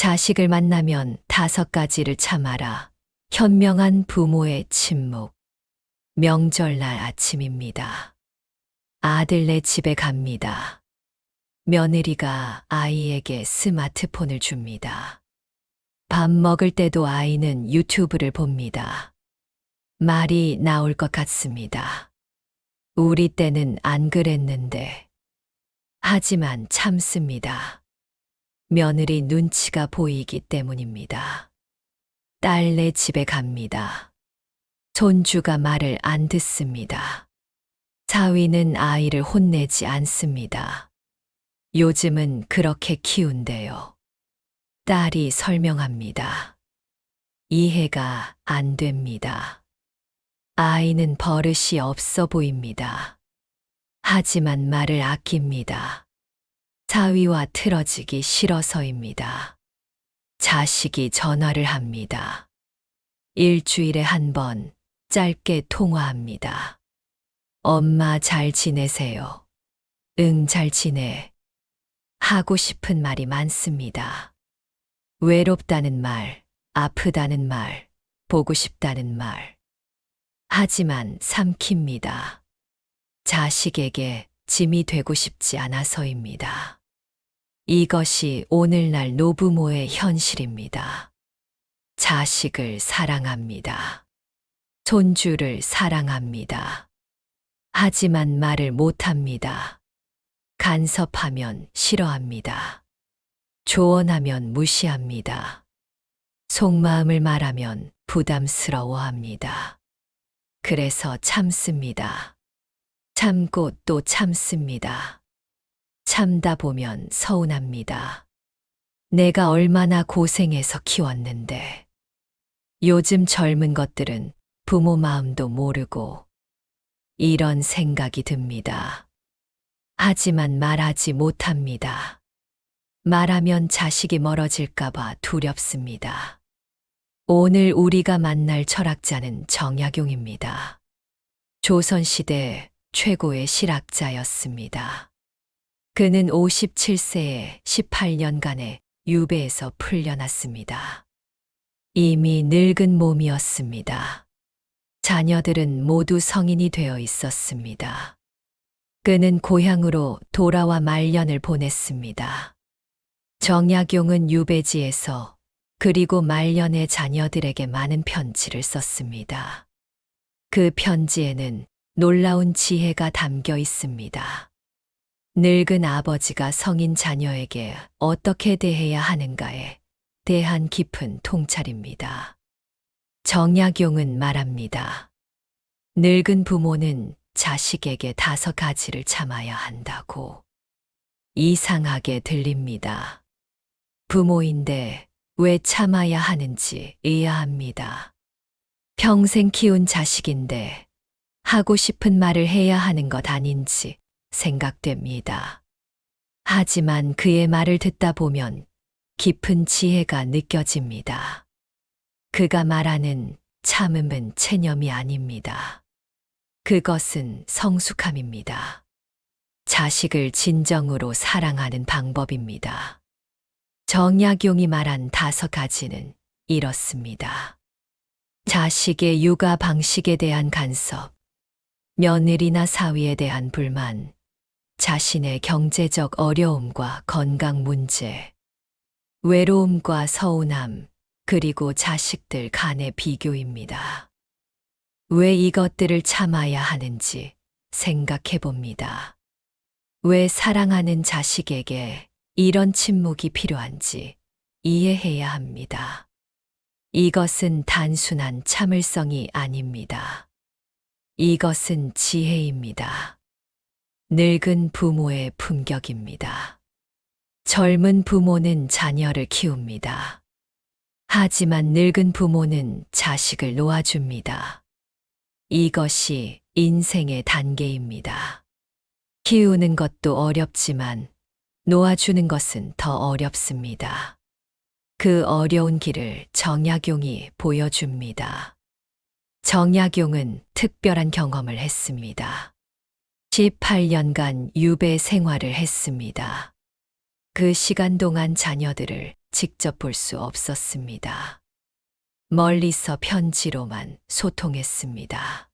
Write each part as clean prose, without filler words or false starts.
자식을 만나면 5가지를 참아라. 현명한 부모의 침묵. 명절날 아침입니다. 아들네 집에 갑니다. 며느리가 아이에게 스마트폰을 줍니다. 밥 먹을 때도 아이는 유튜브를 봅니다. 말이 나올 것 같습니다. 우리 때는 안 그랬는데. 하지만 참습니다. 며느리 눈치가 보이기 때문입니다. 딸네 집에 갑니다. 손주가 말을 안 듣습니다. 사위는 아이를 혼내지 않습니다. 요즘은 그렇게 키운대요. 딸이 설명합니다. 이해가 안 됩니다. 아이는 버릇이 없어 보입니다. 하지만 말을 아낍니다. 사위와 틀어지기 싫어서입니다. 자식이 전화를 합니다. 일주일에 한 번 짧게 통화합니다. 엄마 잘 지내세요? 응, 잘 지내. 하고 싶은 말이 많습니다. 외롭다는 말, 아프다는 말, 보고 싶다는 말. 하지만 삼킵니다. 자식에게 짐이 되고 싶지 않아서입니다. 이것이 오늘날 노부모의 현실입니다. 자식을 사랑합니다. 손주를 사랑합니다. 하지만 말을 못합니다. 간섭하면 싫어합니다. 조언하면 무시합니다. 속마음을 말하면 부담스러워합니다. 그래서 참습니다. 참고 또 참습니다. 참다 보면 서운합니다. 내가 얼마나 고생해서 키웠는데. 요즘 젊은 것들은 부모 마음도 모르고 이런 생각이 듭니다. 하지만 말하지 못합니다. 말하면 자식이 멀어질까봐 두렵습니다. 오늘 우리가 만날 철학자는 정약용입니다. 조선시대 최고의 실학자였습니다. 그는 57세에 18년간의 유배에서 풀려났습니다. 이미 늙은 몸이었습니다. 자녀들은 모두 성인이 되어 있었습니다. 그는 고향으로 돌아와 말년을 보냈습니다. 정약용은 유배지에서 그리고 말년의 자녀들에게 많은 편지를 썼습니다. 그 편지에는 놀라운 지혜가 담겨 있습니다. 늙은 아버지가 성인 자녀에게 어떻게 대해야 하는가에 대한 깊은 통찰입니다. 정약용은 말합니다. 늙은 부모는 자식에게 5가지를 참아야 한다고. 이상하게 들립니다. 부모인데 왜 참아야 하는지 이해합니다. 평생 키운 자식인데 하고 싶은 말을 해야 하는 것 아닌지 생각됩니다. 하지만 그의 말을 듣다 보면 깊은 지혜가 느껴집니다. 그가 말하는 참음은 체념이 아닙니다. 그것은 성숙함입니다. 자식을 진정으로 사랑하는 방법입니다. 정약용이 말한 5가지는 이렇습니다. 자식의 육아 방식에 대한 간섭, 며느리나 사위에 대한 불만, 자신의 경제적 어려움과 건강 문제, 외로움과 서운함, 그리고 자식들 간의 비교입니다. 왜 이것들을 참아야 하는지 생각해 봅니다. 왜 사랑하는 자식에게 이런 침묵이 필요한지 이해해야 합니다. 이것은 단순한 참을성이 아닙니다. 이것은 지혜입니다. 늙은 부모의 품격입니다. 젊은 부모는 자녀를 키웁니다. 하지만 늙은 부모는 자식을 놓아줍니다. 이것이 인생의 단계입니다. 키우는 것도 어렵지만 놓아주는 것은 더 어렵습니다. 그 어려운 길을 정약용이 보여줍니다. 정약용은 특별한 경험을 했습니다. 18년간 유배 생활을 했습니다. 그 시간 동안 자녀들을 직접 볼 수 없었습니다. 멀리서 편지로만 소통했습니다.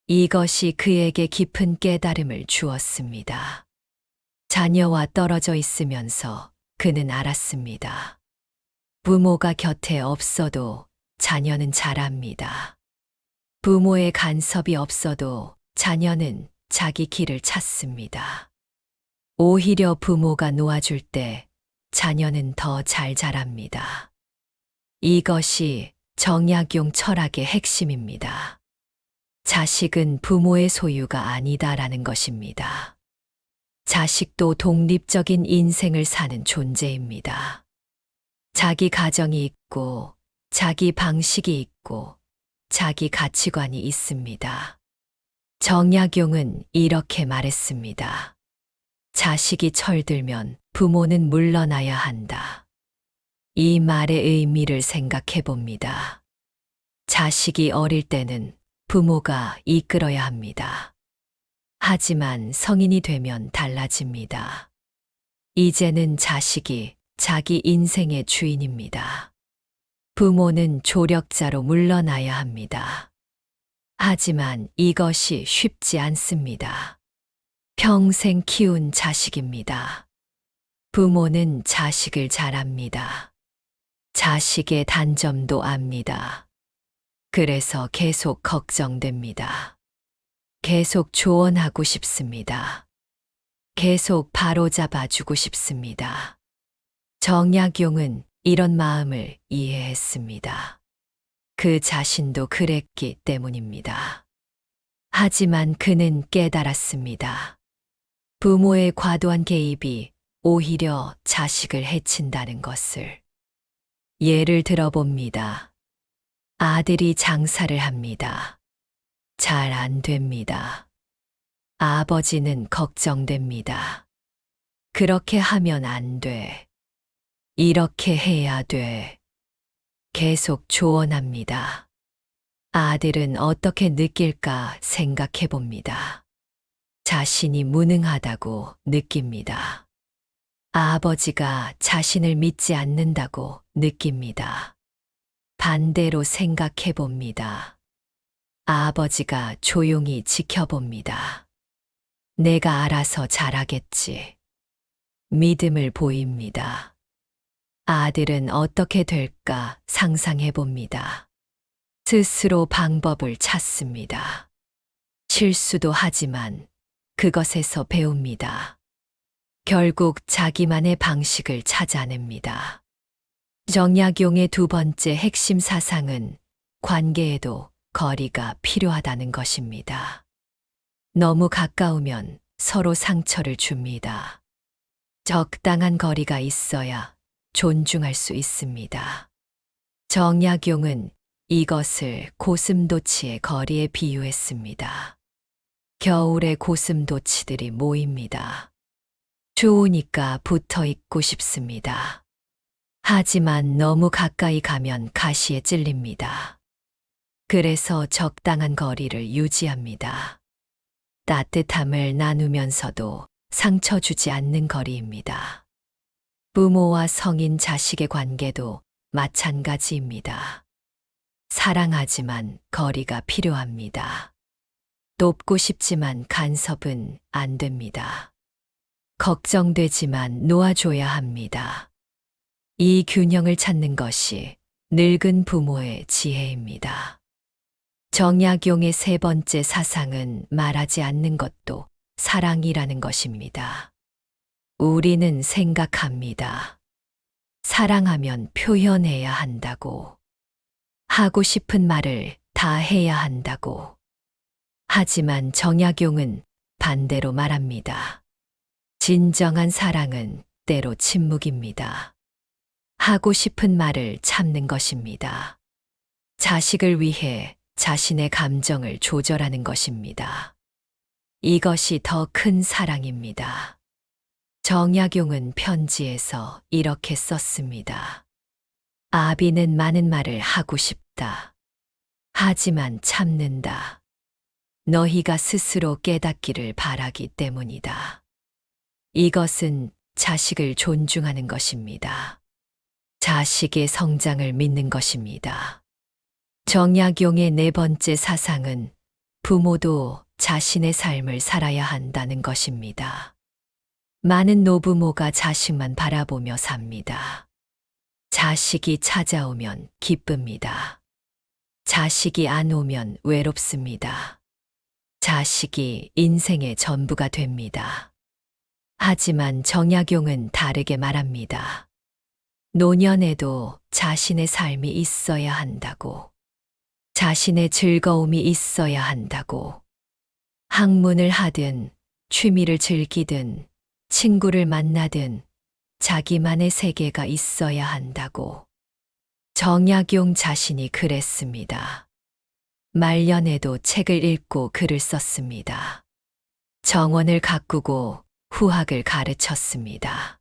이것이 그에게 깊은 깨달음을 주었습니다. 자녀와 떨어져 있으면서 그는 알았습니다. 부모가 곁에 없어도 자녀는 자랍니다. 부모의 간섭이 없어도 자녀는 자기 길을 찾습니다. 오히려 부모가 놓아줄 때 자녀는 더 잘 자랍니다. 이것이 정약용 철학의 핵심입니다. 자식은 부모의 소유가 아니다라는 것입니다. 자식도 독립적인 인생을 사는 존재입니다. 자기 가정이 있고, 자기 방식이 있고, 자기 가치관이 있습니다. 정약용은 이렇게 말했습니다. 자식이 철들면 부모는 물러나야 한다. 이 말의 의미를 생각해 봅니다. 자식이 어릴 때는 부모가 이끌어야 합니다. 하지만 성인이 되면 달라집니다. 이제는 자식이 자기 인생의 주인입니다. 부모는 조력자로 물러나야 합니다. 하지만 이것이 쉽지 않습니다. 평생 키운 자식입니다. 부모는 자식을 잘 압니다. 자식의 단점도 압니다. 그래서 계속 걱정됩니다. 계속 조언하고 싶습니다. 계속 바로잡아주고 싶습니다. 정약용은 이런 마음을 이해했습니다. 그 자신도 그랬기 때문입니다. 하지만 그는 깨달았습니다. 부모의 과도한 개입이 오히려 자식을 해친다는 것을. 예를 들어봅니다. 아들이 장사를 합니다. 잘 안 됩니다. 아버지는 걱정됩니다. 그렇게 하면 안 돼. 이렇게 해야 돼. 계속 조언합니다. 아들은 어떻게 느낄까 생각해 봅니다. 자신이 무능하다고 느낍니다. 아버지가 자신을 믿지 않는다고 느낍니다. 반대로 생각해 봅니다. 아버지가 조용히 지켜봅니다. 내가 알아서 잘하겠지. 믿음을 보입니다. 아들은 어떻게 될까 상상해 봅니다. 스스로 방법을 찾습니다. 실수도 하지만 그것에서 배웁니다. 결국 자기만의 방식을 찾아냅니다. 정약용의 두 번째 핵심 사상은 관계에도 거리가 필요하다는 것입니다. 너무 가까우면 서로 상처를 줍니다. 적당한 거리가 있어야 존중할 수 있습니다. 정약용은 이것을 고슴도치의 거리에 비유했습니다. 겨울에 고슴도치들이 모입니다. 추우니까 붙어 있고 싶습니다. 하지만 너무 가까이 가면 가시에 찔립니다. 그래서 적당한 거리를 유지합니다. 따뜻함을 나누면서도 상처 주지 않는 거리입니다. 부모와 성인 자식의 관계도 마찬가지입니다. 사랑하지만 거리가 필요합니다. 돕고 싶지만 간섭은 안 됩니다. 걱정되지만 놓아줘야 합니다. 이 균형을 찾는 것이 늙은 부모의 지혜입니다. 정약용의 세 번째 사상은 말하지 않는 것도 사랑이라는 것입니다. 우리는 생각합니다. 사랑하면 표현해야 한다고. 하고 싶은 말을 다 해야 한다고. 하지만 정약용은 반대로 말합니다. 진정한 사랑은 때로 침묵입니다. 하고 싶은 말을 참는 것입니다. 자식을 위해 자신의 감정을 조절하는 것입니다. 이것이 더 큰 사랑입니다. 정약용은 편지에서 이렇게 썼습니다. 아비는 많은 말을 하고 싶다. 하지만 참는다. 너희가 스스로 깨닫기를 바라기 때문이다. 이것은 자식을 존중하는 것입니다. 자식의 성장을 믿는 것입니다. 정약용의 네 번째 사상은 부모도 자신의 삶을 살아야 한다는 것입니다. 많은 노부모가 자식만 바라보며 삽니다. 자식이 찾아오면 기쁩니다. 자식이 안 오면 외롭습니다. 자식이 인생의 전부가 됩니다. 하지만 정약용은 다르게 말합니다. 노년에도 자신의 삶이 있어야 한다고. 자신의 즐거움이 있어야 한다고. 학문을 하든, 취미를 즐기든, 친구를 만나든, 자기만의 세계가 있어야 한다고. 정약용 자신이 그랬습니다. 말년에도 책을 읽고 글을 썼습니다. 정원을 가꾸고 후학을 가르쳤습니다.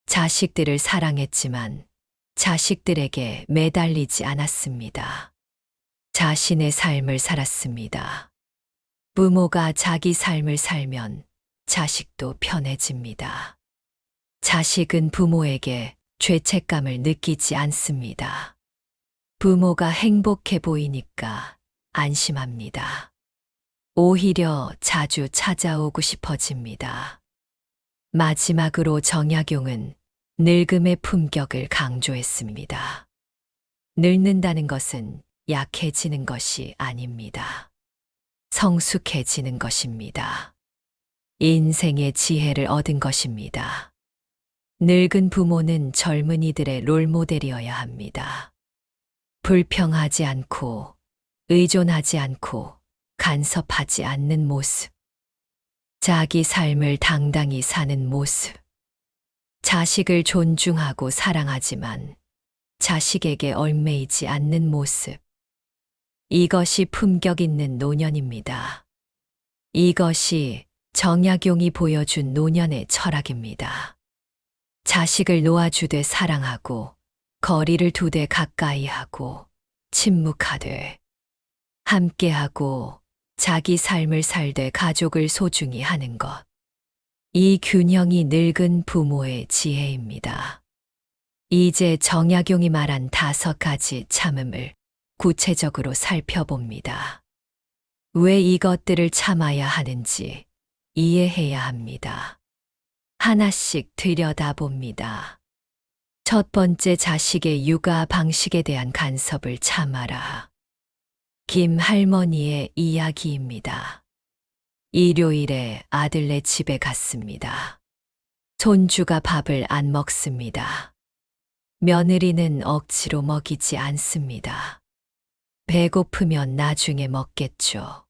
자식들을 사랑했지만 자식들에게 매달리지 않았습니다. 자신의 삶을 살았습니다. 부모가 자기 삶을 살면 자식도 편해집니다. 자식은 부모에게 죄책감을 느끼지 않습니다. 부모가 행복해 보이니까 안심합니다. 오히려 자주 찾아오고 싶어집니다. 마지막으로 정약용은 늙음의 품격을 강조했습니다. 늙는다는 것은 약해지는 것이 아닙니다. 성숙해지는 것입니다. 인생의 지혜를 얻은 것입니다. 늙은 부모는 젊은이들의 롤모델이어야 합니다. 불평하지 않고, 의존하지 않고, 간섭하지 않는 모습. 자기 삶을 당당히 사는 모습. 자식을 존중하고 사랑하지만 자식에게 얽매이지 않는 모습. 이것이 품격 있는 노년입니다. 이것이 정약용이 보여준 노년의 철학입니다. 자식을 놓아주되 사랑하고, 거리를 두되 가까이 하고, 침묵하되, 함께하고, 자기 삶을 살되 가족을 소중히 하는 것. 이 균형이 늙은 부모의 지혜입니다. 이제 정약용이 말한 5가지 참음을 구체적으로 살펴봅니다. 왜 이것들을 참아야 하는지 이해해야 합니다. 하나씩 들여다봅니다. 첫 번째, 자식의 육아 방식에 대한 간섭을 참아라. 김 할머니의 이야기입니다. 일요일에 아들네 집에 갔습니다. 손주가 밥을 안 먹습니다. 며느리는 억지로 먹이지 않습니다. 배고프면 나중에 먹겠죠.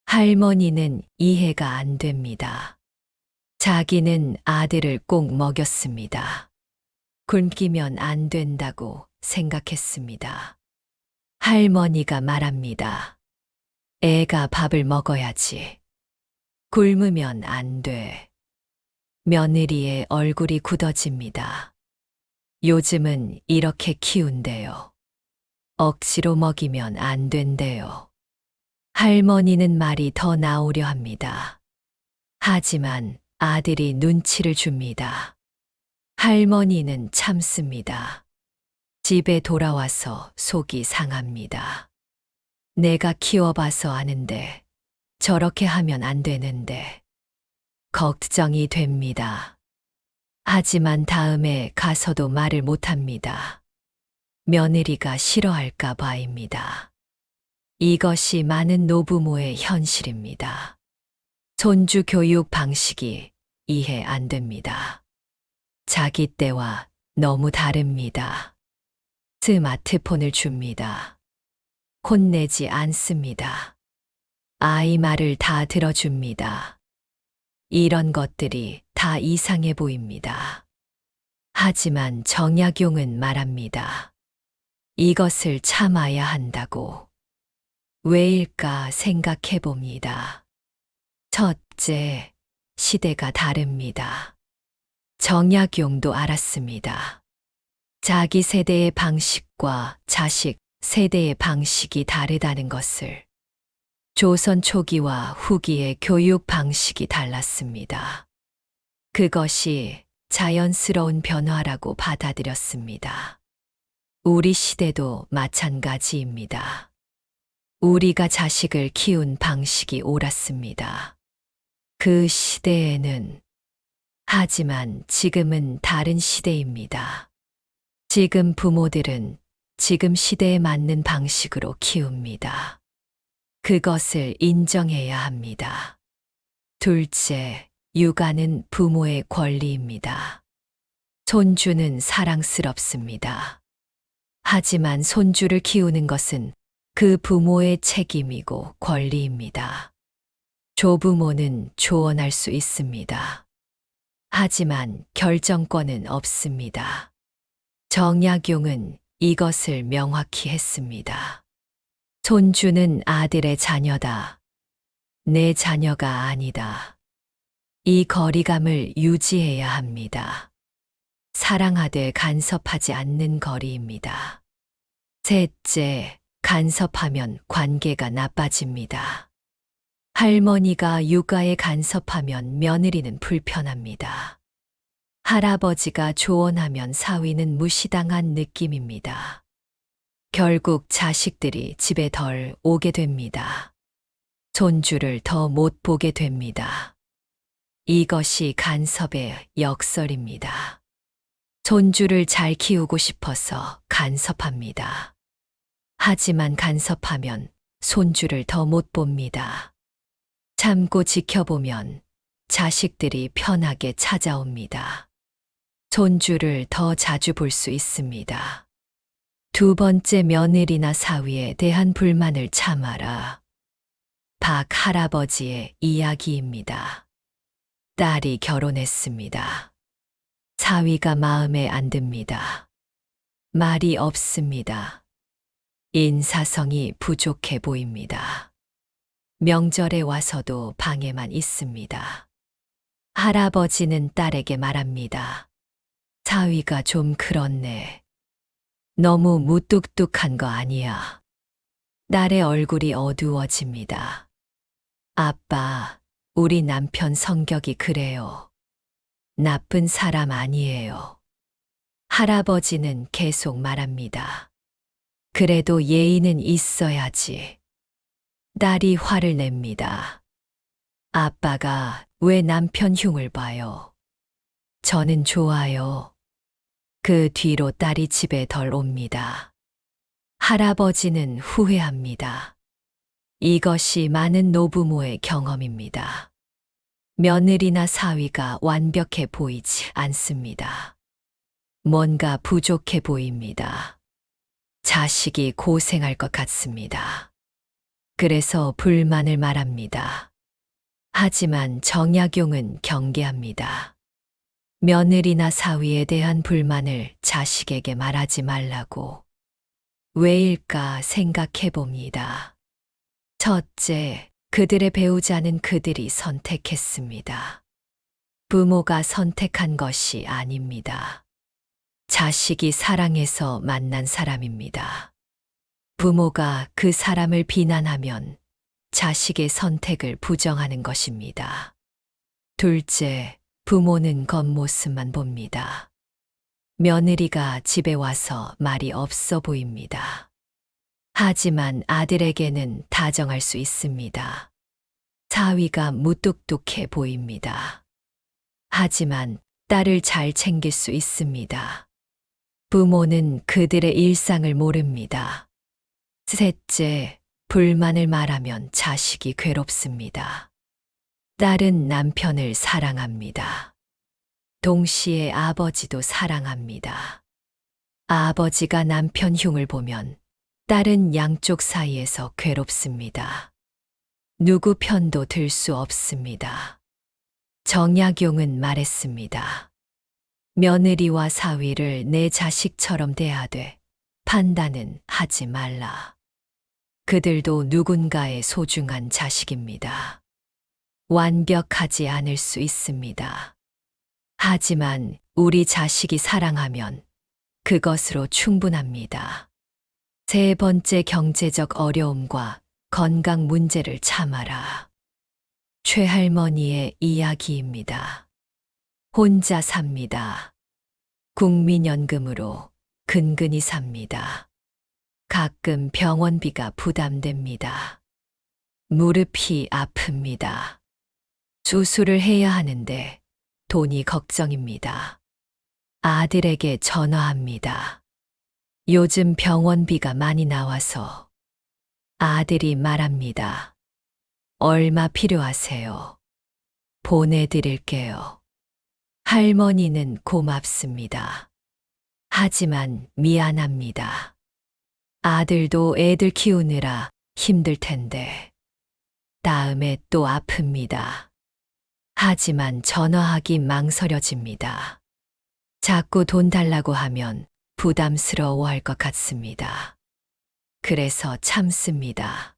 할머니는 이해가 안 됩니다. 자기는 아들을 꼭 먹였습니다. 굶기면 안 된다고 생각했습니다. 할머니가 말합니다. 애가 밥을 먹어야지. 굶으면 안 돼. 며느리의 얼굴이 굳어집니다. 요즘은 이렇게 키운대요. 억지로 먹이면 안 된대요. 할머니는 말이 더 나오려 합니다. 하지만 아들이 눈치를 줍니다. 할머니는 참습니다. 집에 돌아와서 속이 상합니다. 내가 키워봐서 아는데 저렇게 하면 안 되는데 걱정이 됩니다. 하지만 다음에 가서도 말을 못합니다. 며느리가 싫어할까 봐입니다. 이것이 많은 노부모의 현실입니다. 손주 교육 방식이 이해 안 됩니다. 자기 때와 너무 다릅니다. 스마트폰을 줍니다. 혼내지 않습니다. 아이 말을 다 들어줍니다. 이런 것들이 다 이상해 보입니다. 하지만 정약용은 말합니다. 이것을 참아야 한다고. 왜일까 생각해 봅니다. 첫째, 시대가 다릅니다. 정약용도 알았습니다. 자기 세대의 방식과 자식 세대의 방식이 다르다는 것을. 조선 초기와 후기의 교육 방식이 달랐습니다. 그것이 자연스러운 변화라고 받아들였습니다. 우리 시대도 마찬가지입니다. 우리가 자식을 키운 방식이 옳았습니다. 그 시대에는. 하지만 지금은 다른 시대입니다. 지금 부모들은 지금 시대에 맞는 방식으로 키웁니다. 그것을 인정해야 합니다. 둘째, 육아는 부모의 권리입니다. 손주는 사랑스럽습니다. 하지만 손주를 키우는 것은 그 부모의 책임이고 권리입니다. 조부모는 조언할 수 있습니다. 하지만 결정권은 없습니다. 정약용은 이것을 명확히 했습니다. 손주는 아들의 자녀다. 내 자녀가 아니다. 이 거리감을 유지해야 합니다. 사랑하되 간섭하지 않는 거리입니다. 셋째, 간섭하면 관계가 나빠집니다. 할머니가 육아에 간섭하면 며느리는 불편합니다. 할아버지가 조언하면 사위는 무시당한 느낌입니다. 결국 자식들이 집에 덜 오게 됩니다. 손주를 더 못 보게 됩니다. 이것이 간섭의 역설입니다. 손주를 잘 키우고 싶어서 간섭합니다. 하지만 간섭하면 손주를 더 못 봅니다. 참고 지켜보면 자식들이 편하게 찾아옵니다. 손주를 더 자주 볼 수 있습니다. 두 번째, 며느리나 사위에 대한 불만을 참아라. 박 할아버지의 이야기입니다. 딸이 결혼했습니다. 사위가 마음에 안 듭니다. 말이 없습니다. 인사성이 부족해 보입니다. 명절에 와서도 방에만 있습니다. 할아버지는 딸에게 말합니다. 사위가 좀 그렇네. 너무 무뚝뚝한 거 아니야. 딸의 얼굴이 어두워집니다. 아빠, 우리 남편 성격이 그래요. 나쁜 사람 아니에요. 할아버지는 계속 말합니다. 그래도 예의는 있어야지. 딸이 화를 냅니다. 아빠가 왜 남편 흉을 봐요? 저는 좋아요. 그 뒤로 딸이 집에 덜 옵니다. 할아버지는 후회합니다. 이것이 많은 노부모의 경험입니다. 며느리나 사위가 완벽해 보이지 않습니다. 뭔가 부족해 보입니다. 자식이 고생할 것 같습니다. 그래서 불만을 말합니다. 하지만 정약용은 경계합니다. 며느리나 사위에 대한 불만을 자식에게 말하지 말라고. 왜일까 생각해 봅니다. 첫째, 그들의 배우자는 그들이 선택했습니다. 부모가 선택한 것이 아닙니다. 자식이 사랑해서 만난 사람입니다. 부모가 그 사람을 비난하면 자식의 선택을 부정하는 것입니다. 둘째, 부모는 겉모습만 봅니다. 며느리가 집에 와서 말이 없어 보입니다. 하지만 아들에게는 다정할 수 있습니다. 사위가 무뚝뚝해 보입니다. 하지만 딸을 잘 챙길 수 있습니다. 부모는 그들의 일상을 모릅니다. 셋째, 불만을 말하면 자식이 괴롭습니다. 딸은 남편을 사랑합니다. 동시에 아버지도 사랑합니다. 아버지가 남편 흉을 보면 딸은 양쪽 사이에서 괴롭습니다. 누구 편도 들 수 없습니다. 정약용은 말했습니다. 며느리와 사위를 내 자식처럼 대하되 판단은 하지 말라. 그들도 누군가의 소중한 자식입니다. 완벽하지 않을 수 있습니다. 하지만 우리 자식이 사랑하면 그것으로 충분합니다. 세 번째, 경제적 어려움과 건강 문제를 참아라. 최할머니의 이야기입니다. 혼자 삽니다. 국민연금으로 근근히 삽니다. 가끔 병원비가 부담됩니다. 무릎이 아픕니다. 수술을 해야 하는데 돈이 걱정입니다. 아들에게 전화합니다. 요즘 병원비가 많이 나와서. 아들이 말합니다. 얼마 필요하세요? 보내드릴게요. 할머니는 고맙습니다. 하지만 미안합니다. 아들도 애들 키우느라 힘들 텐데. 다음에 또 아픕니다. 하지만 전화하기 망설여집니다. 자꾸 돈 달라고 하면 부담스러워할 것 같습니다. 그래서 참습니다.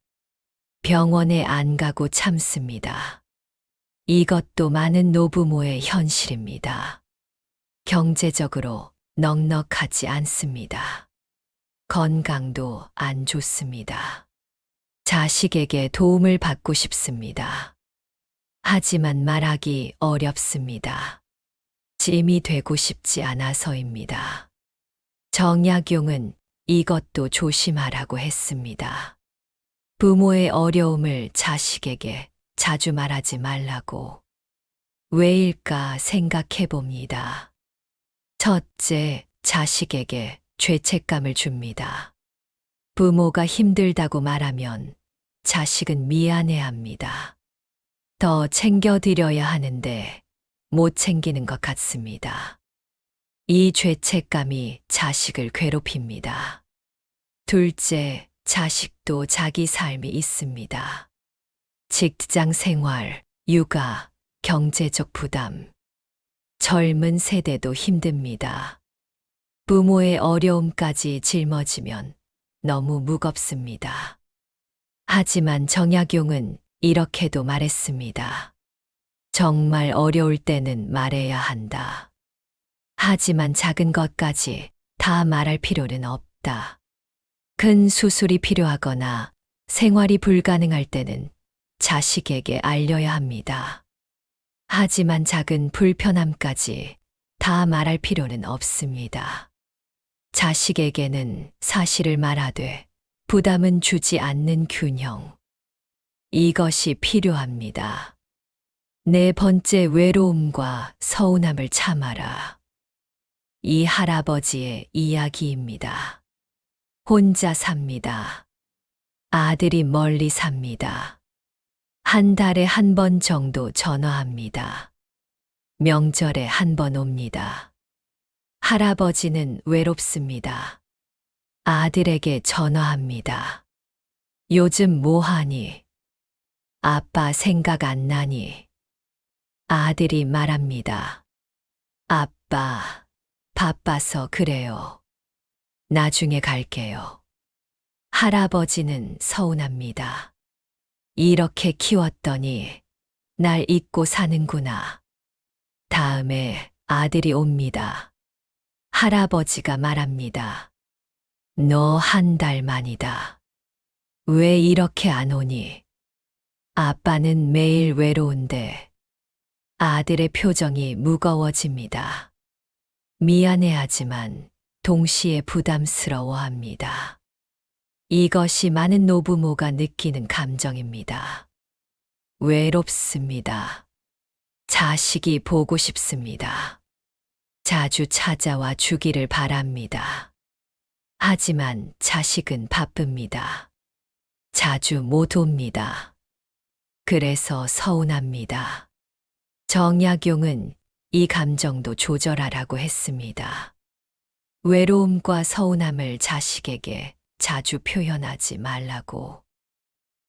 병원에 안 가고 참습니다. 이것도 많은 노부모의 현실입니다. 경제적으로 넉넉하지 않습니다. 건강도 안 좋습니다. 자식에게 도움을 받고 싶습니다. 하지만 말하기 어렵습니다. 짐이 되고 싶지 않아서입니다. 정약용은 이것도 조심하라고 했습니다. 부모의 어려움을 자식에게 자주 말하지 말라고. 왜일까 생각해 봅니다. 첫째, 자식에게 죄책감을 줍니다. 부모가 힘들다고 말하면 자식은 미안해합니다. 더 챙겨드려야 하는데 못 챙기는 것 같습니다. 이 죄책감이 자식을 괴롭힙니다. 둘째, 자식도 자기 삶이 있습니다. 직장 생활, 육아, 경제적 부담. 젊은 세대도 힘듭니다. 부모의 어려움까지 짊어지면 너무 무겁습니다. 하지만 정약용은 이렇게도 말했습니다. 정말 어려울 때는 말해야 한다. 하지만 작은 것까지 다 말할 필요는 없다. 큰 수술이 필요하거나 생활이 불가능할 때는 자식에게 알려야 합니다. 하지만 작은 불편함까지 다 말할 필요는 없습니다. 자식에게는 사실을 말하되 부담은 주지 않는 균형. 이것이 필요합니다. 네 번째, 외로움과 서운함을 참아라. 이 할아버지의 이야기입니다. 혼자 삽니다. 아들이 멀리 삽니다. 한 달에 한 번 정도 전화합니다. 명절에 한 번 옵니다. 할아버지는 외롭습니다. 아들에게 전화합니다. 요즘 뭐 하니? 아빠 생각 안 나니? 아들이 말합니다. 아빠, 바빠서 그래요. 나중에 갈게요. 할아버지는 서운합니다. 이렇게 키웠더니 날 잊고 사는구나. 다음에 아들이 옵니다. 할아버지가 말합니다. 너 한 달 만이다. 왜 이렇게 안 오니? 아빠는 매일 외로운데. 아들의 표정이 무거워집니다. 미안해하지만 동시에 부담스러워합니다. 이것이 많은 노부모가 느끼는 감정입니다. 외롭습니다. 자식이 보고 싶습니다. 자주 찾아와 주기를 바랍니다. 하지만 자식은 바쁩니다. 자주 못 옵니다. 그래서 서운합니다. 정약용은 이 감정도 조절하라고 했습니다. 외로움과 서운함을 자식에게 자주 표현하지 말라고.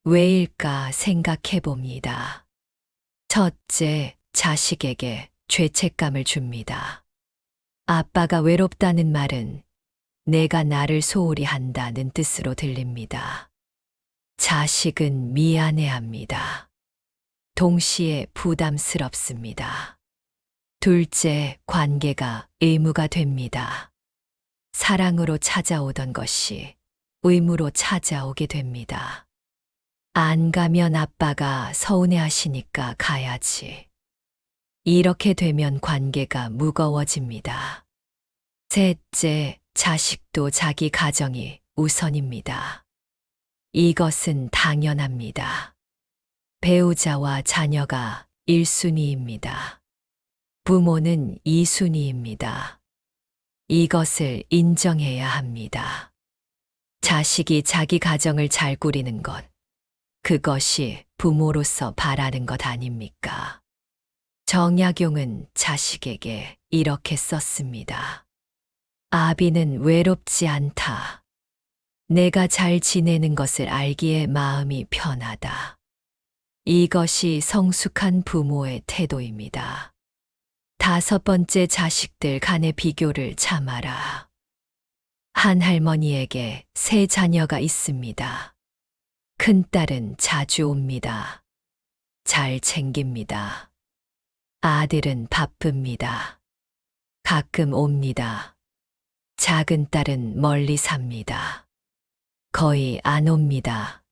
왜일까 생각해 봅니다. 첫째, 자식에게 죄책감을 줍니다. 아빠가 외롭다는 말은 내가 나를 소홀히 한다는 뜻으로 들립니다. 자식은 미안해합니다. 동시에 부담스럽습니다. 둘째, 관계가 의무가 됩니다. 사랑으로 찾아오던 것이 의무로 찾아오게 됩니다. 안 가면 아빠가 서운해하시니까 가야지. 이렇게 되면 관계가 무거워집니다. 셋째, 자식도 자기 가정이 우선입니다. 이것은 당연합니다. 배우자와 자녀가 1순위입니다. 부모는 2순위입니다. 이것을 인정해야 합니다. 자식이 자기 가정을 잘 꾸리는 것, 그것이 부모로서 바라는 것 아닙니까? 정약용은 자식에게 이렇게 썼습니다. 아비는 외롭지 않다. 내가 잘 지내는 것을 알기에 마음이 편하다. 이것이 성숙한 부모의 태도입니다. 다섯 번째, 자식들 간의 비교를 참아라. 한 할머니에게 세 자녀가 있습니다. 큰딸은 자주 옵니다. 잘 챙깁니다. 아들은 바쁩니다. 가끔 옵니다. 작은 딸은 멀리 삽니다. 거의 안 옵니다.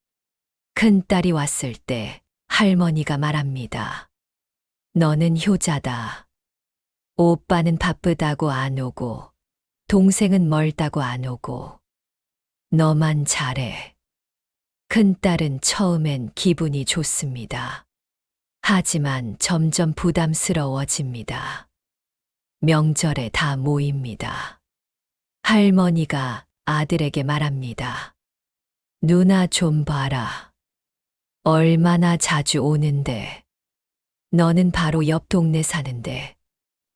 큰딸이 왔을 때 할머니가 말합니다. 너는 효자다. 오빠는 바쁘다고 안 오고, 동생은 멀다고 안 오고, 너만 잘해. 큰딸은 처음엔 기분이 좋습니다. 하지만 점점 부담스러워집니다. 명절에 다 모입니다. 할머니가 아들에게 말합니다. 누나 좀 봐라. 얼마나 자주 오는데. 너는 바로 옆 동네 사는데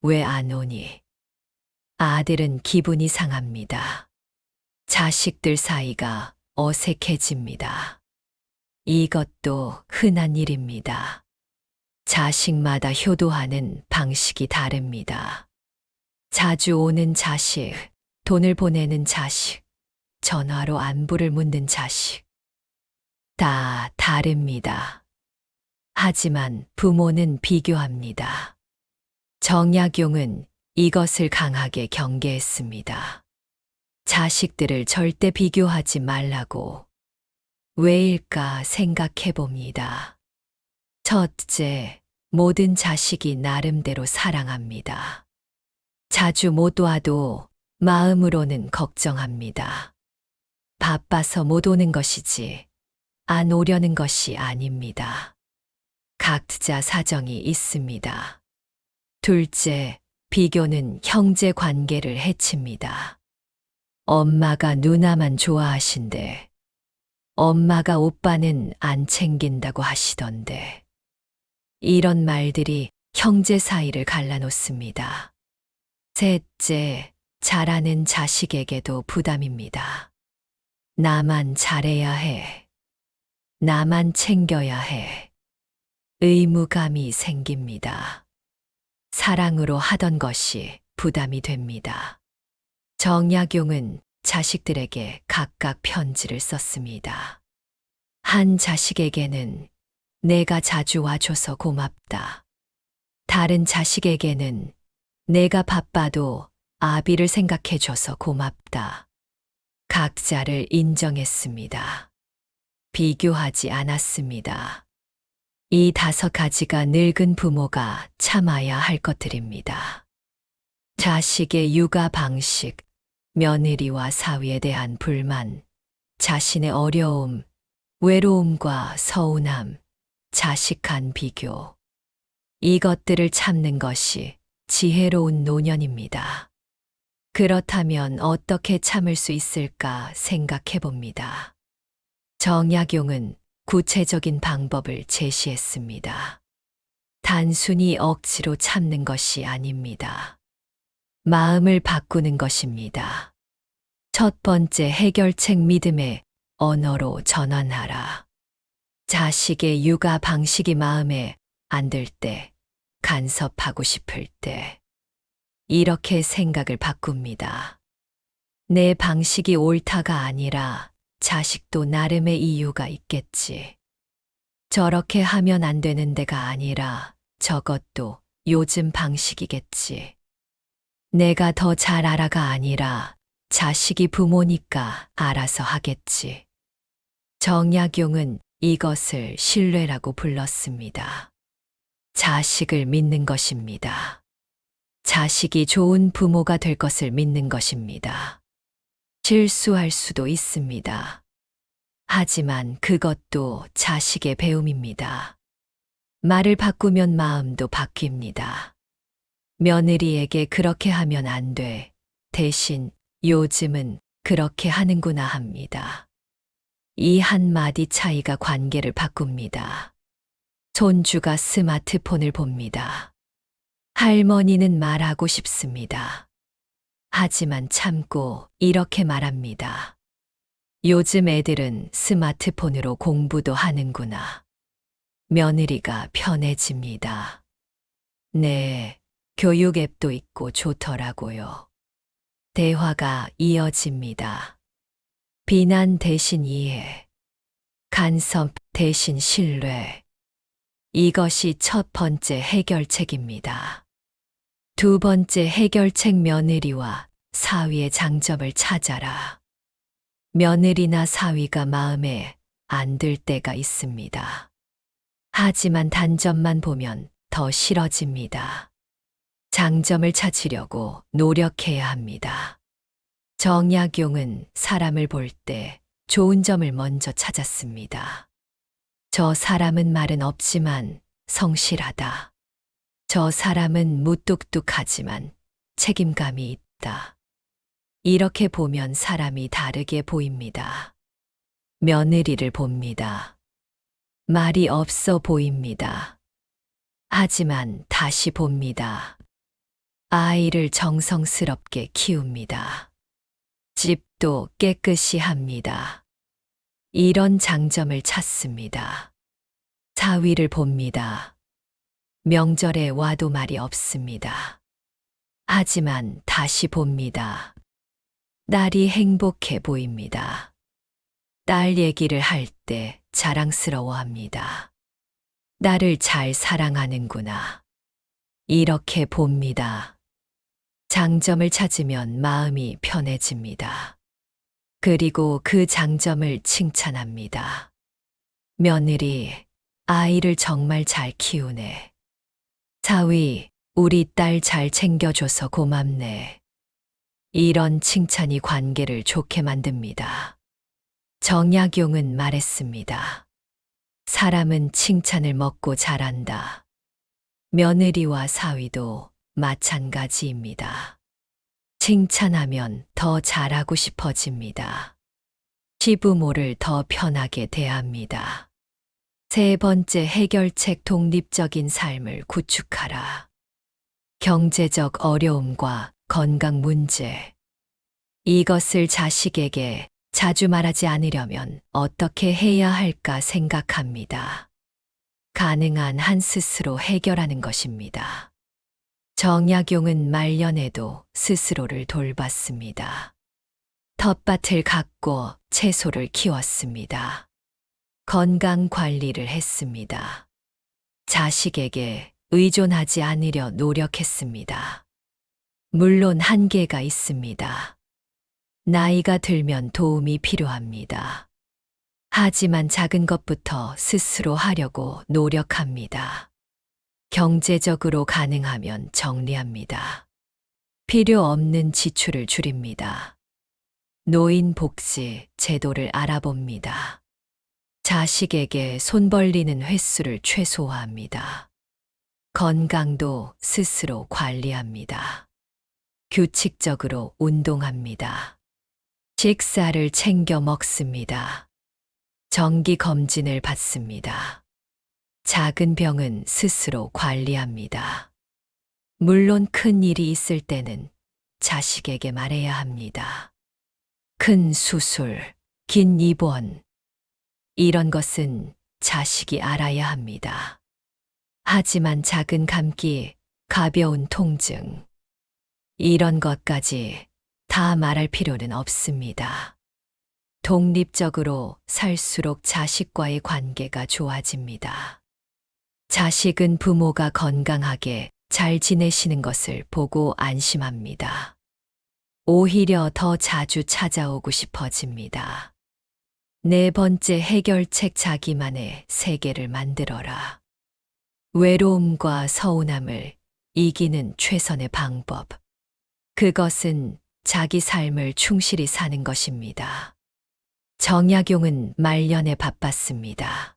왜 안 오니? 아들은 기분이 상합니다. 자식들 사이가 어색해집니다. 이것도 흔한 일입니다. 자식마다 효도하는 방식이 다릅니다. 자주 오는 자식, 돈을 보내는 자식, 전화로 안부를 묻는 자식. 다 다릅니다. 하지만 부모는 비교합니다. 정약용은 이것을 강하게 경계했습니다. 자식들을 절대 비교하지 말라고. 왜일까 생각해 봅니다. 첫째, 모든 자식이 나름대로 사랑합니다. 자주 못 와도 마음으로는 걱정합니다. 바빠서 못 오는 것이지 안 오려는 것이 아닙니다. 각자 사정이 있습니다. 둘째, 비교는 형제 관계를 해칩니다. 엄마가 누나만 좋아하신대. 엄마가 오빠는 안 챙긴다고 하시던데. 이런 말들이 형제 사이를 갈라놓습니다. 셋째, 잘하는 자식에게도 부담입니다. 나만 잘해야 해. 나만 챙겨야 해. 의무감이 생깁니다. 사랑으로 하던 것이 부담이 됩니다. 정약용은 자식들에게 각각 편지를 썼습니다. 한 자식에게는 내가 자주 와줘서 고맙다. 다른 자식에게는 내가 바빠도 아비를 생각해줘서 고맙다. 각자를 인정했습니다. 비교하지 않았습니다. 이 5가지가 늙은 부모가 참아야 할 것들입니다. 자식의 육아 방식, 며느리와 사위에 대한 불만, 자신의 어려움, 외로움과 서운함, 자식 간 비교. 이것들을 참는 것이 지혜로운 노년입니다. 그렇다면 어떻게 참을 수 있을까 생각해 봅니다. 정약용은 구체적인 방법을 제시했습니다. 단순히 억지로 참는 것이 아닙니다. 마음을 바꾸는 것입니다. 첫 번째 해결책, 믿음의 언어로 전환하라. 자식의 육아 방식이 마음에 안 들 때, 간섭하고 싶을 때, 이렇게 생각을 바꿉니다. 내 방식이 옳다가 아니라 자식도 나름의 이유가 있겠지. 저렇게 하면 안 되는 데가 아니라 저것도 요즘 방식이겠지. 내가 더 잘 알아가 아니라 자식이 부모니까 알아서 하겠지. 정약용은 이것을 신뢰라고 불렀습니다. 자식을 믿는 것입니다. 자식이 좋은 부모가 될 것을 믿는 것입니다. 실수할 수도 있습니다. 하지만 그것도 자식의 배움입니다. 말을 바꾸면 마음도 바뀝니다. 며느리에게 그렇게 하면 안 돼. 대신 요즘은 그렇게 하는구나 합니다. 이 한마디 차이가 관계를 바꿉니다. 손주가 스마트폰을 봅니다. 할머니는 말하고 싶습니다. 하지만 참고 이렇게 말합니다. 요즘 애들은 스마트폰으로 공부도 하는구나. 며느리가 편해집니다. 네, 교육 앱도 있고 좋더라고요. 대화가 이어집니다. 비난 대신 이해, 간섭 대신 신뢰. 이것이 첫 번째 해결책입니다. 두 번째 해결책 며느리와 사위의 장점을 찾아라. 며느리나 사위가 마음에 안 들 때가 있습니다. 하지만 단점만 보면 더 싫어집니다. 장점을 찾으려고 노력해야 합니다. 정약용은 사람을 볼 때 좋은 점을 먼저 찾았습니다. 저 사람은 말은 없지만 성실하다. 저 사람은 무뚝뚝하지만 책임감이 있다. 이렇게 보면 사람이 다르게 보입니다. 며느리를 봅니다. 말이 없어 보입니다. 하지만 다시 봅니다. 아이를 정성스럽게 키웁니다. 집도 깨끗이 합니다. 이런 장점을 찾습니다. 사위를 봅니다. 명절에 와도 말이 없습니다. 하지만 다시 봅니다. 딸이 행복해 보입니다. 딸 얘기를 할 때 자랑스러워합니다. 나를 잘 사랑하는구나. 이렇게 봅니다. 장점을 찾으면 마음이 편해집니다. 그리고 그 장점을 칭찬합니다. 며느리, 아이를 정말 잘 키우네. 사위, 우리 딸 잘 챙겨줘서 고맙네. 이런 칭찬이 관계를 좋게 만듭니다. 정약용은 말했습니다. 사람은 칭찬을 먹고 자란다. 며느리와 사위도 마찬가지입니다. 칭찬하면 더 잘하고 싶어집니다. 시부모를 더 편하게 대합니다. 세 번째 해결책 독립적인 삶을 구축하라. 경제적 어려움과 건강 문제. 이것을 자식에게 자주 말하지 않으려면 어떻게 해야 할까 생각합니다. 가능한 한 스스로 해결하는 것입니다. 정약용은 말년에도 스스로를 돌봤습니다. 텃밭을 갖고 채소를 키웠습니다. 건강 관리를 했습니다. 자식에게 의존하지 않으려 노력했습니다. 물론 한계가 있습니다. 나이가 들면 도움이 필요합니다. 하지만 작은 것부터 스스로 하려고 노력합니다. 경제적으로 가능하면 정리합니다. 필요 없는 지출을 줄입니다. 노인복지 제도를 알아봅니다. 자식에게 손 벌리는 횟수를 최소화합니다. 건강도 스스로 관리합니다. 규칙적으로 운동합니다. 식사를 챙겨 먹습니다. 정기 검진을 받습니다. 작은 병은 스스로 관리합니다. 물론 큰 일이 있을 때는 자식에게 말해야 합니다. 큰 수술, 긴 입원. 이런 것은 자식이 알아야 합니다. 하지만 작은 감기, 가벼운 통증. 이런 것까지 다 말할 필요는 없습니다. 독립적으로 살수록 자식과의 관계가 좋아집니다. 자식은 부모가 건강하게 잘 지내시는 것을 보고 안심합니다. 오히려 더 자주 찾아오고 싶어집니다. 네 번째 해결책 자기만의 세계를 만들어라. 외로움과 서운함을 이기는 최선의 방법. 그것은 자기 삶을 충실히 사는 것입니다. 정약용은 말년에 바빴습니다.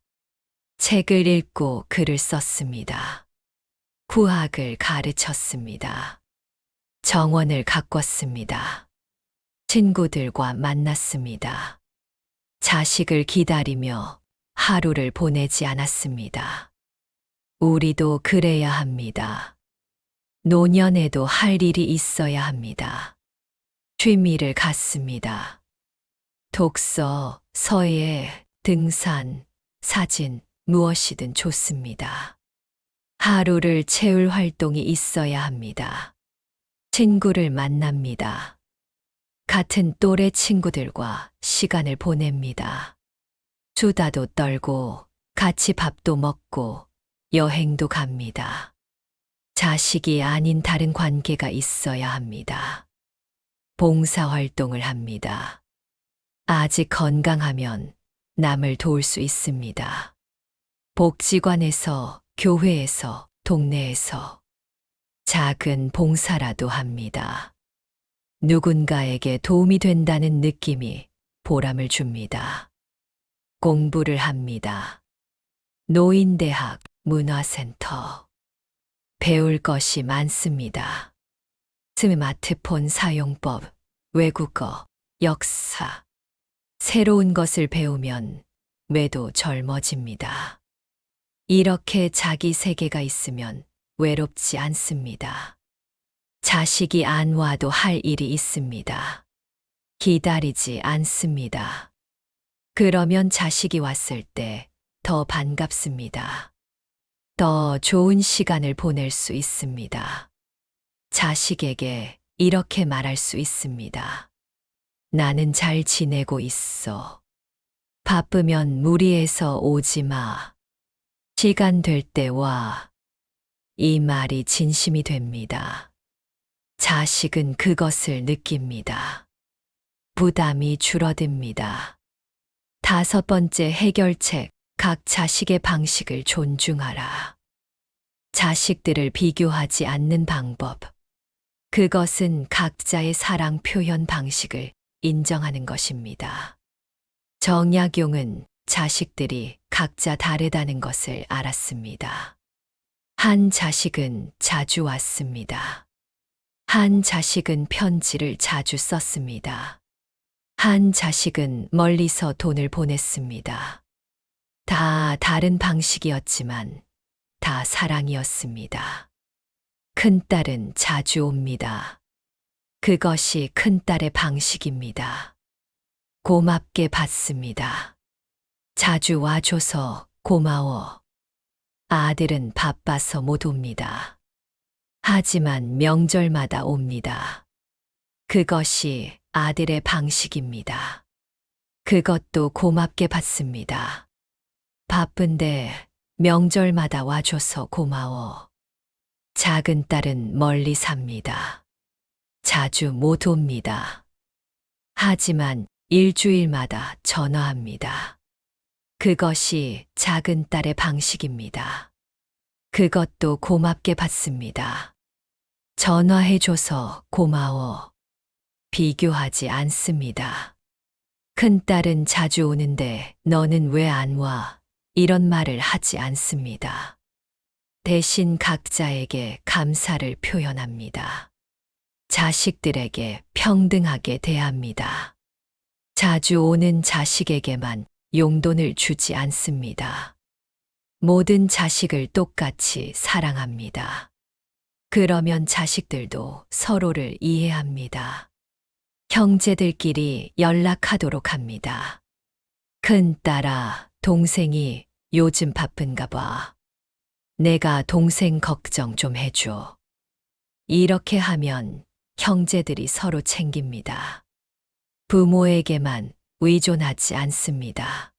책을 읽고 글을 썼습니다. 구학을 가르쳤습니다. 정원을 가꿨습니다. 친구들과 만났습니다. 자식을 기다리며 하루를 보내지 않았습니다. 우리도 그래야 합니다. 노년에도 할 일이 있어야 합니다. 취미를 갖습니다. 독서, 서예, 등산, 사진, 무엇이든 좋습니다. 하루를 채울 활동이 있어야 합니다. 친구를 만납니다. 같은 또래 친구들과 시간을 보냅니다. 수다도 떨고 같이 밥도 먹고 여행도 갑니다. 자식이 아닌 다른 관계가 있어야 합니다. 봉사활동을 합니다. 아직 건강하면 남을 도울 수 있습니다. 복지관에서, 교회에서, 동네에서 작은 봉사라도 합니다. 누군가에게 도움이 된다는 느낌이 보람을 줍니다. 공부를 합니다. 노인대학, 문화센터. 배울 것이 많습니다. 스마트폰 사용법, 외국어, 역사. 새로운 것을 배우면 뇌도 젊어집니다. 이렇게 자기 세계가 있으면 외롭지 않습니다. 자식이 안 와도 할 일이 있습니다. 기다리지 않습니다. 그러면 자식이 왔을 때 더 반갑습니다. 더 좋은 시간을 보낼 수 있습니다. 자식에게 이렇게 말할 수 있습니다. 나는 잘 지내고 있어. 바쁘면 무리해서 오지 마. 시간 될 때 와. 이 말이 진심이 됩니다. 자식은 그것을 느낍니다. 부담이 줄어듭니다. 5번째 해결책, 각 자식의 방식을 존중하라. 자식들을 비교하지 않는 방법. 그것은 각자의 사랑 표현 방식을 인정하는 것입니다. 정약용은 자식들이 각자 다르다는 것을 알았습니다. 한 자식은 자주 왔습니다. 한 자식은 편지를 자주 썼습니다. 한 자식은 멀리서 돈을 보냈습니다. 다 다른 방식이었지만 다 사랑이었습니다. 큰딸은 자주 옵니다. 그것이 큰딸의 방식입니다. 고맙게 받습니다. 자주 와줘서 고마워. 아들은 바빠서 못 옵니다. 하지만 명절마다 옵니다. 그것이 아들의 방식입니다. 그것도 고맙게 받습니다. 바쁜데 명절마다 와줘서 고마워. 작은 딸은 멀리 삽니다. 자주 못 옵니다. 하지만 일주일마다 전화합니다. 그것이 작은 딸의 방식입니다. 그것도 고맙게 받습니다. 전화해줘서 고마워. 비교하지 않습니다. 큰딸은 자주 오는데 너는 왜 안 와? 이런 말을 하지 않습니다. 대신 각자에게 감사를 표현합니다. 자식들에게 평등하게 대합니다. 자주 오는 자식에게만 용돈을 주지 않습니다. 모든 자식을 똑같이 사랑합니다. 그러면 자식들도 서로를 이해합니다. 형제들끼리 연락하도록 합니다. 큰딸아, 동생이 요즘 바쁜가 봐. 내가 동생 걱정 좀 해줘. 이렇게 하면 형제들이 서로 챙깁니다. 부모에게만 의존하지 않습니다.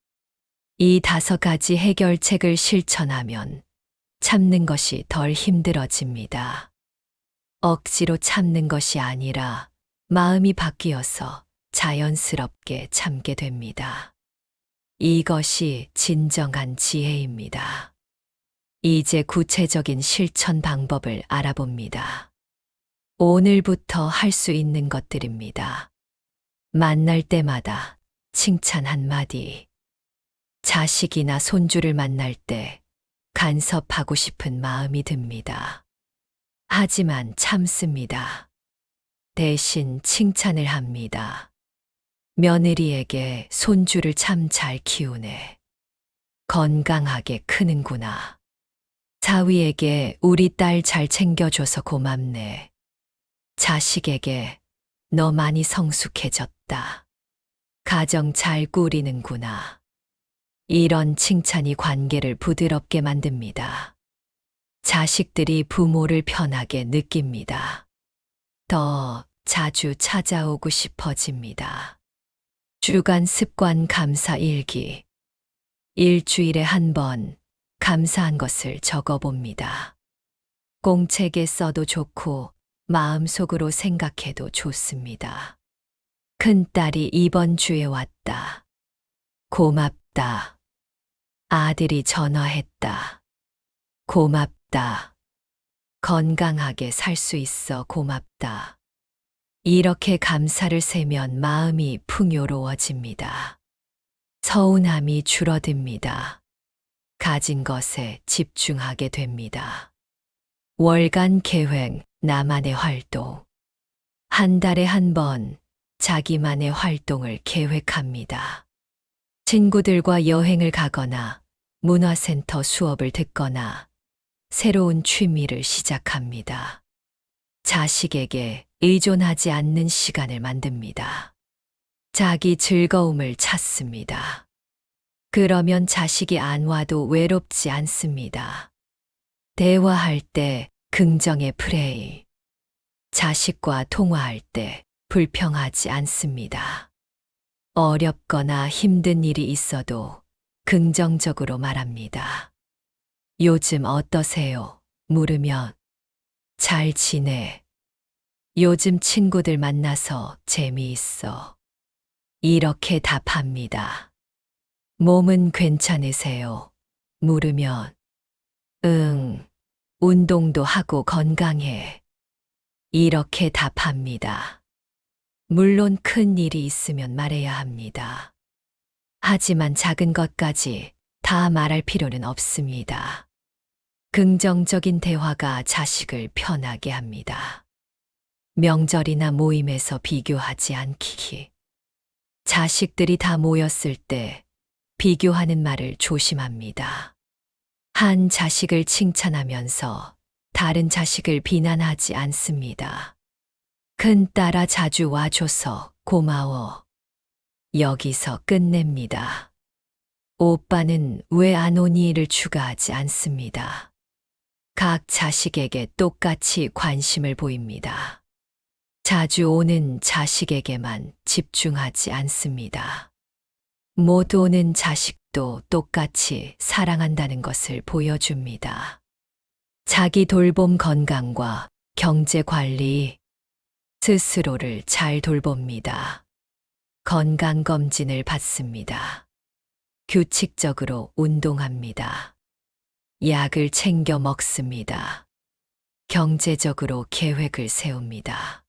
이 5가지 해결책을 실천하면 참는 것이 덜 힘들어집니다. 억지로 참는 것이 아니라 마음이 바뀌어서 자연스럽게 참게 됩니다. 이것이 진정한 지혜입니다. 이제 구체적인 실천 방법을 알아봅니다. 오늘부터 할 수 있는 것들입니다. 만날 때마다 칭찬 한마디. 자식이나 손주를 만날 때 간섭하고 싶은 마음이 듭니다. 하지만 참습니다. 대신 칭찬을 합니다. 며느리에게 손주를 참 잘 키우네. 건강하게 크는구나. 사위에게 우리 딸 잘 챙겨줘서 고맙네. 자식에게 너 많이 성숙해졌다. 가정 잘 꾸리는구나. 이런 칭찬이 관계를 부드럽게 만듭니다. 자식들이 부모를 편하게 느낍니다. 더 자주 찾아오고 싶어집니다. 주간 습관 감사 일기. 일주일에 한 번 감사한 것을 적어봅니다. 공책에 써도 좋고 마음속으로 생각해도 좋습니다. 큰딸이 이번 주에 왔다. 고맙다. 아들이 전화했다. 고맙다. 건강하게 살 수 있어 고맙다. 이렇게 감사를 세면 마음이 풍요로워집니다. 서운함이 줄어듭니다. 가진 것에 집중하게 됩니다. 월간 계획, 나만의 활동. 한 달에 한 번 자기만의 활동을 계획합니다. 친구들과 여행을 가거나 문화센터 수업을 듣거나 새로운 취미를 시작합니다. 자식에게 의존하지 않는 시간을 만듭니다. 자기 즐거움을 찾습니다. 그러면 자식이 안 와도 외롭지 않습니다. 대화할 때 긍정의 프레이. 자식과 통화할 때 불평하지 않습니다. 어렵거나 힘든 일이 있어도 긍정적으로 말합니다. 요즘 어떠세요? 물으면 잘 지내. 요즘 친구들 만나서 재미있어. 이렇게 답합니다. 몸은 괜찮으세요? 물으면 응, 운동도 하고 건강해. 이렇게 답합니다. 물론 큰 일이 있으면 말해야 합니다. 하지만 작은 것까지 다 말할 필요는 없습니다. 긍정적인 대화가 자식을 편하게 합니다. 명절이나 모임에서 비교하지 않기. 자식들이 다 모였을 때 비교하는 말을 조심합니다. 한 자식을 칭찬하면서 다른 자식을 비난하지 않습니다. 큰딸아 자주 와줘서 고마워. 여기서 끝냅니다. 오빠는 왜 안 오니?를 추가하지 않습니다. 각 자식에게 똑같이 관심을 보입니다. 자주 오는 자식에게만 집중하지 않습니다. 못 오는 자식도 똑같이 사랑한다는 것을 보여줍니다. 자기 돌봄 건강과 경제 관리, 스스로를 잘 돌봅니다. 건강검진을 받습니다. 규칙적으로 운동합니다. 약을 챙겨 먹습니다. 경제적으로 계획을 세웁니다.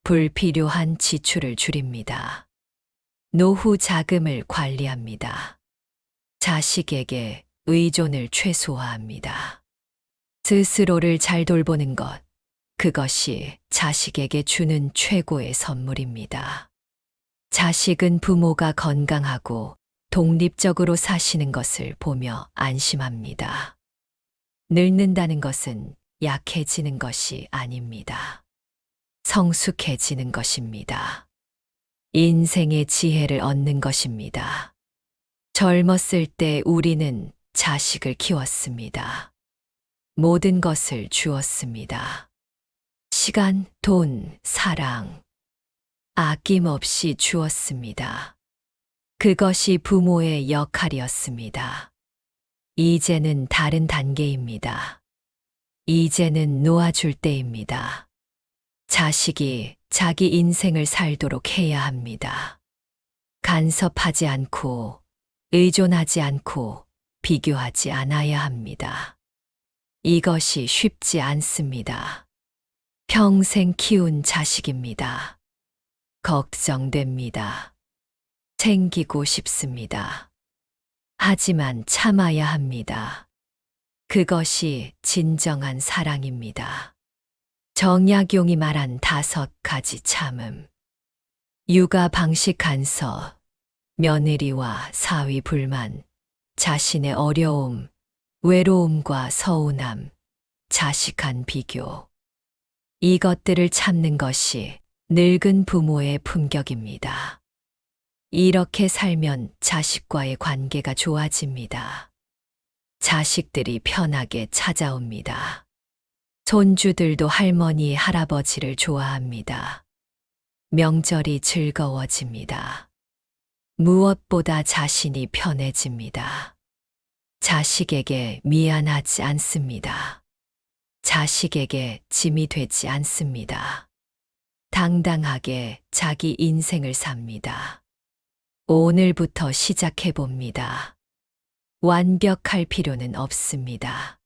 불필요한 지출을 줄입니다. 노후 자금을 관리합니다. 자식에게 의존을 최소화합니다. 스스로를 잘 돌보는 것, 그것이 자식에게 주는 최고의 선물입니다. 자식은 부모가 건강하고 독립적으로 사시는 것을 보며 안심합니다. 늙는다는 것은 약해지는 것이 아닙니다. 성숙해지는 것입니다. 인생의 지혜를 얻는 것입니다. 젊었을 때 우리는 자식을 키웠습니다. 모든 것을 주었습니다. 시간, 돈, 사랑, 아낌없이 주었습니다. 그것이 부모의 역할이었습니다. 이제는 다른 단계입니다. 이제는 놓아줄 때입니다. 자식이 자기 인생을 살도록 해야 합니다. 간섭하지 않고, 의존하지 않고, 비교하지 않아야 합니다. 이것이 쉽지 않습니다. 평생 키운 자식입니다. 걱정됩니다. 챙기고 싶습니다. 하지만 참아야 합니다. 그것이 진정한 사랑입니다. 정약용이 말한 5가지 참음. 육아 방식 간섭, 며느리와 사위 불만, 자신의 어려움, 외로움과 서운함, 자식 간 비교. 이것들을 참는 것이 늙은 부모의 품격입니다. 이렇게 살면 자식과의 관계가 좋아집니다. 자식들이 편하게 찾아옵니다. 손주들도 할머니, 할아버지를 좋아합니다. 명절이 즐거워집니다. 무엇보다 자신이 편해집니다. 자식에게 미안하지 않습니다. 자식에게 짐이 되지 않습니다. 당당하게 자기 인생을 삽니다. 오늘부터 시작해 봅니다. 완벽할 필요는 없습니다.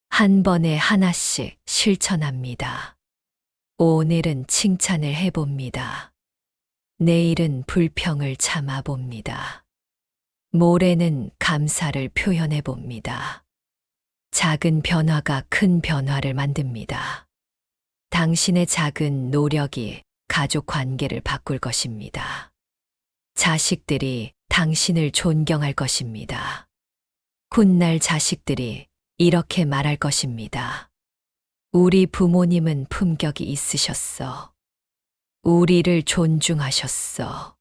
한 번에 하나씩 실천합니다. 오늘은 칭찬을 해봅니다. 내일은 불평을 참아봅니다. 모레는 감사를 표현해봅니다. 작은 변화가 큰 변화를 만듭니다. 당신의 작은 노력이 가족 관계를 바꿀 것입니다. 자식들이 당신을 존경할 것입니다. 훗날 자식들이 이렇게 말할 것입니다. 우리 부모님은 품격이 있으셨어. 우리를 존중하셨어.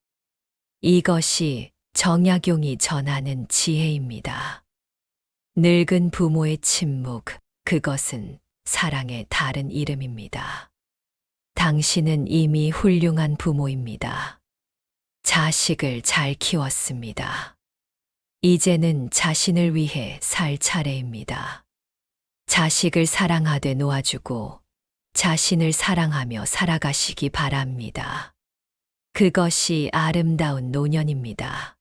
이것이 정약용이 전하는 지혜입니다. 늙은 부모의 침묵, 그것은 사랑의 다른 이름입니다. 당신은 이미 훌륭한 부모입니다. 자식을 잘 키웠습니다. 이제는 자신을 위해 살 차례입니다. 자식을 사랑하되 놓아주고 자신을 사랑하며 살아가시기 바랍니다. 그것이 아름다운 노년입니다.